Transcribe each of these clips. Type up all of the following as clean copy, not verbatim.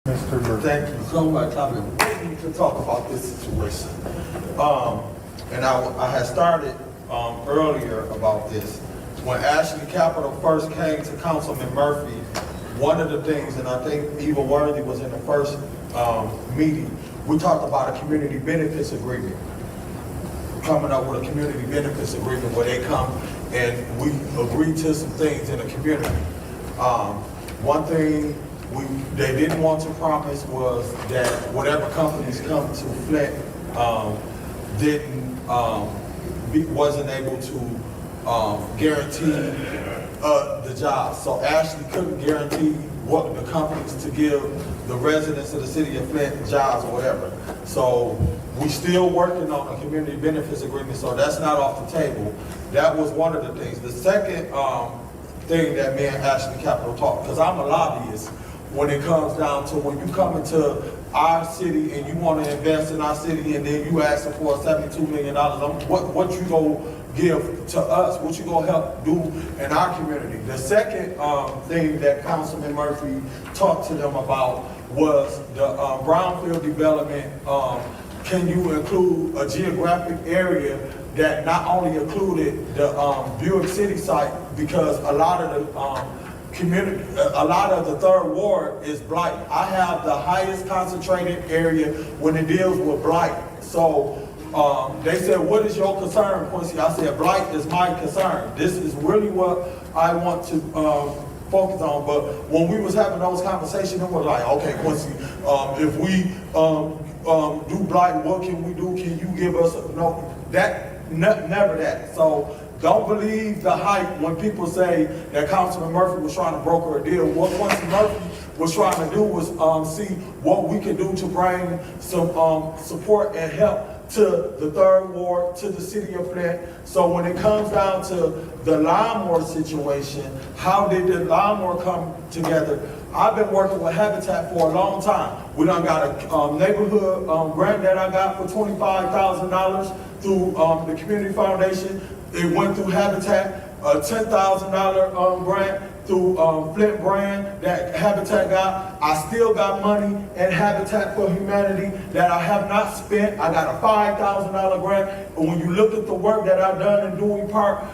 Mr. Murphy. Thank you so much. I've been waiting to talk about this situation. And I had started earlier about this. When Ashley Capital first came to Councilman Murphy, one of the things, and I think Eva Worthy was in the first meeting, we talked about a community benefits agreement. Coming up with a community benefits agreement where they come and we agree to some things in the community. One thing they didn't want to promise was that whatever companies come to Flint wasn't able to guarantee the jobs. So Ashley couldn't guarantee what the companies to give the residents of the city of Flint jobs or whatever. So we still working on a community benefits agreement, so that's not off the table. That was one of the things. The second thing that me and Ashley Capital talked, because I'm a lobbyist, when it comes down to when you come into our city and you want to invest in our city and then you ask for $72 million, what you go give to us, what you gonna help do in our community. The second thing that Councilman Murphy talked to them about was the brownfield development. Can you include a geographic area that not only included the Buick City site, because a lot of the a lot of the third ward is blight. I have the highest concentrated area when it deals with blight. So they said, what is your concern, Quincy? I said, blight is my concern. This is really what I want to focus on. But when we was having those conversations, it was like, okay, Quincy, if we do blight, what can we do? Can you give us never that. So don't believe the hype when people say that Councilman Murphy was trying to broker a deal. What Quincy Murphy was trying to do was see what we could do to bring some support and help to the third ward, to the city of Flint. So when it comes down to the lawnmower situation, how did the lawnmower come together? I've been working with Habitat for a long time. We done got a neighborhood grant that I got for $25,000 through the Community Foundation. It went through Habitat, a $10,000 grant through Flint brand that Habitat got. I still got money in Habitat for Humanity that I have not spent. I got a $5,000 grant. And when you look at the work that I've done in Dewey Park,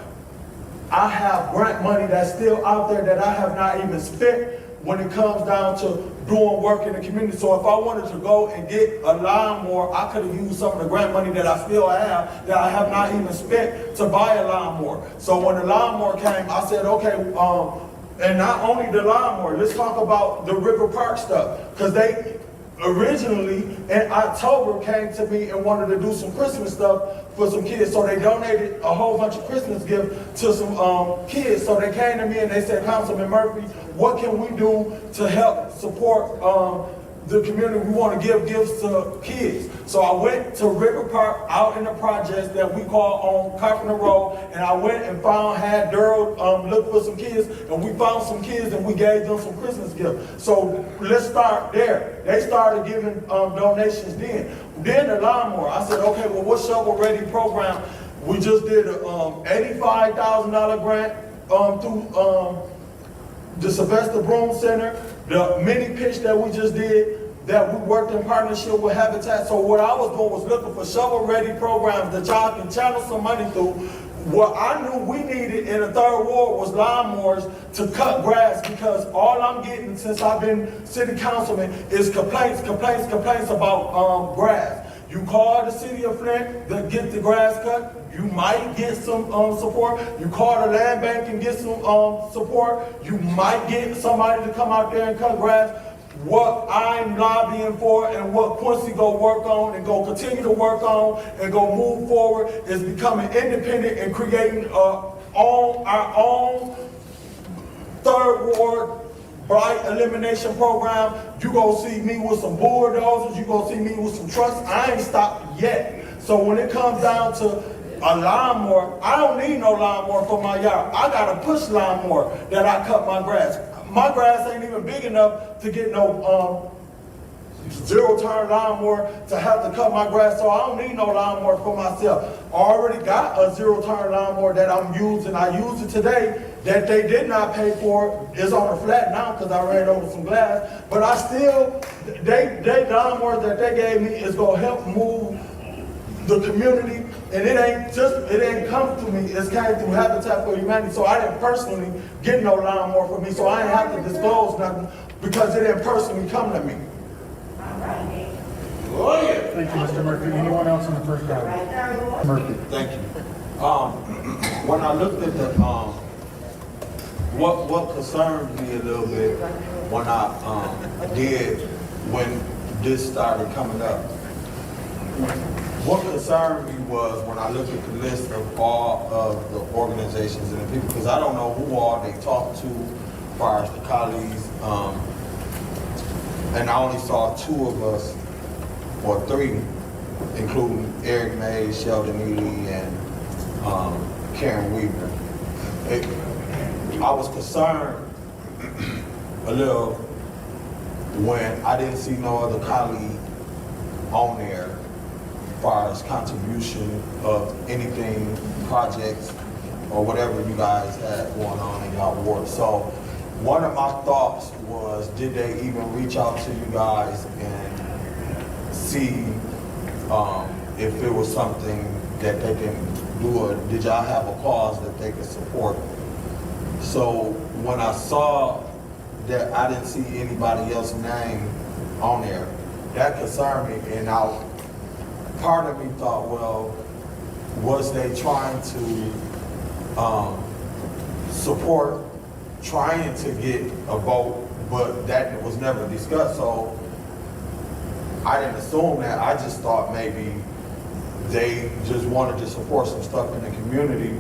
I have grant money that's still out there that I have not even spent when it comes down to doing work in the community. So if I wanted to go and get a lawnmower, I could have used some of the grant money that I still have that I have not even spent to buy a lawnmower. So when the lawnmower came, I said, okay, and not only the lawnmower, let's talk about the River Park stuff. Because they originally in October came to me and wanted to do some Christmas stuff for some kids. So they donated a whole bunch of Christmas gifts to some kids. So they came to me and they said, Councilman Murphy, what can we do to help support the community? We want to give gifts to kids. So I went to River Park out in the projects that we call on Carpenter Road, and I went and had Daryl look for some kids, and we found some kids and we gave them some Christmas gifts. So let's start there. They started giving donations then. Then the lawnmower, I said, okay, well, what's shovel ready program? We just did a $85,000 grant through the Sylvester Broom Center, the mini pitch that we just did, that we worked in partnership with Habitat. So what I was doing was looking for shovel-ready programs that y'all can channel some money through. What I knew we needed in the third ward was lawnmowers to cut grass, because all I'm getting since I've been city councilman is complaints about grass. You call the city of Flint to get the grass cut, you might get some support. You call the land bank and get some support. You might get somebody to come out there and cut grass. What I'm lobbying for and what Quincy go work on and go continue to work on and go move forward is becoming independent and creating our own third ward blight elimination program. You gonna see me with some bulldozers, you gonna see me with some trucks. I ain't stopped yet. So when it comes down to a lawnmower, I don't need no lawnmower for my yard. I got a push lawnmower that I cut my grass. My grass ain't even big enough to get no zero-turn lawnmower to have to cut my grass, so I don't need no lawnmower for myself. I already got a zero-turn lawnmower that I'm using. I used it today that they did not pay for is on the flat now because I ran over some glass, but I still, they lawnmower that they gave me is gonna help move the community, and it ain't come to me, it's came through Habitat for Humanity, so I didn't personally get no lawnmower for me, so I didn't have to disclose nothing because it didn't personally come to me. Thank you, Mr. Murphy. Anyone else on the first item? Murphy. Thank you. When I looked at the, what concerned me a little bit when when this started coming up, what concerned me was when I looked at the list of all of the organizations and the people, because I don't know who all they talked to as far as the colleagues, and I only saw 2 of us, or 3, including Eric May, Sheldon Ely, and Karen Weaver. I was concerned a little when I didn't see no other colleague on there as far as contribution of anything, projects, or whatever you guys had going on in y'all ward. So one of my thoughts was, did they even reach out to you guys and see if it was something that they can do, or did y'all have a cause that they could support? So when I saw that I didn't see anybody else's name on there, that concerned me, and part of me thought, well, was they trying to support, trying to get a vote, but that was never discussed, so I didn't assume that. I just thought maybe they just wanted to support some stuff in the community.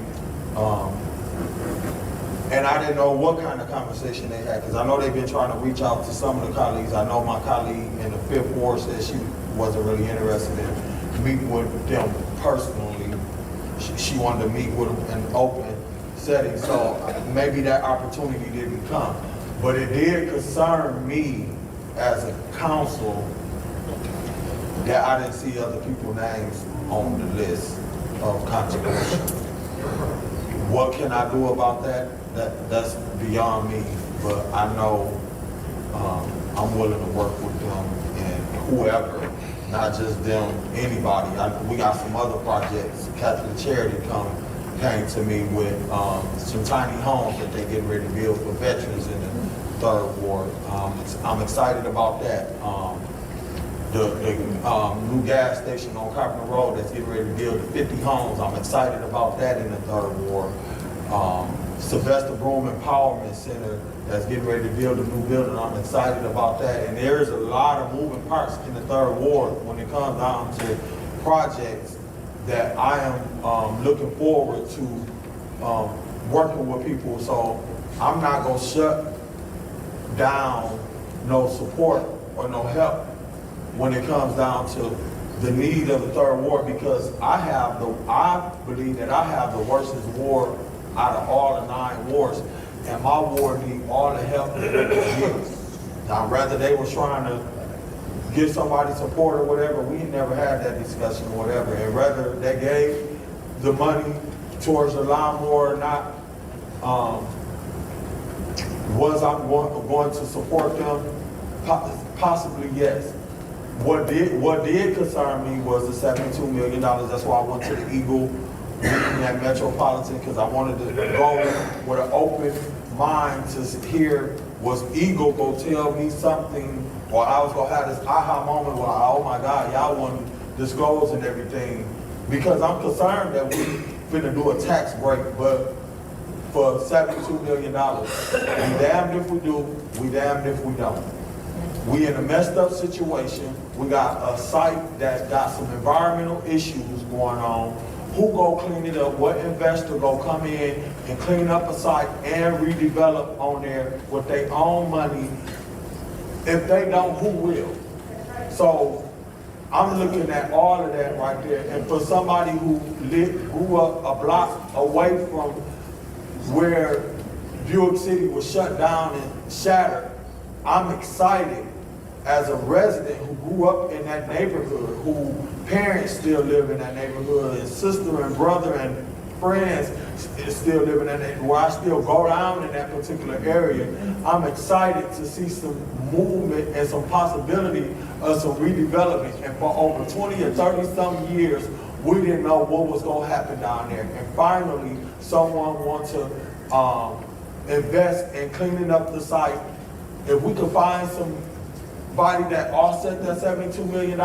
And I didn't know what kind of conversation they had, because I know they've been trying to reach out to some of the colleagues. I know my colleague in the 5th Ward said she wasn't really interested in meeting with them personally. She wanted to meet with them in an open setting, so maybe that opportunity didn't come. But it did concern me as a council that I didn't see other people's names on the list of contribution. What can I do about that? That's beyond me, but I know I'm willing to work with them and whoever, not just them, anybody. We got some other projects. Catholic Charity came to me with some tiny homes that they getting ready to build for veterans in the 3rd Ward. I'm excited about that. The new gas station on Carpenter Road that's getting ready to build 50 homes. I'm excited about that in the 3rd Ward. Sylvester Broom Empowerment Center that's getting ready to build a new building. I'm excited about that. And there is a lot of moving parts in the 3rd Ward when it comes down to projects that I am looking forward to working with people. So I'm not gonna shut down no support or no help when it comes down to the need of the 3rd Ward, because I believe that I have the worstest ward out of all the 9 wards, and my ward need all the help that they can get. Now, whether they were trying to give somebody support or whatever, we never had that discussion or whatever, and whether they gave the money towards the lawnmower or not, was I going to support them? Possibly, yes. What did concern me was the $72 million. That's why I went to the Eagle meeting at Metropolitan, because I wanted to go with an open mind to hear, was Eagle going to tell me something, or I was going to have this aha moment where, oh my God, y'all want to disclose and everything, because I'm concerned that we finna do a tax break, but for $72 million. We damned if we do, we damned if we don't. We in a messed up situation. We got a site that got some environmental issues going on. Who go clean it up? What investor go come in and clean up a site and redevelop on there with their own money? If they don't, who will? So I'm looking at all of that right there. And for somebody who grew up a block away from where Buick City was shut down and shattered, I'm excited as a resident who grew up in that neighborhood, who parents still live in that neighborhood, and sister and brother and friends is still living in it, where I still go down in that particular area, I'm excited to see some movement and some possibility of some redevelopment. And for over 20 or 30 some years, we didn't know what was gonna happen down there. And finally, someone wants to invest in cleaning up the site. If we could find somebody that offset that $72 million,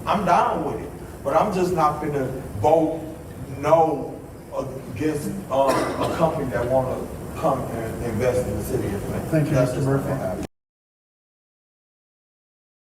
I'm down with it. But I'm just not gonna vote no against a company that wanna come and invest in the city of Flint. Thank you, That's Mr. just Murphy. not gonna happen.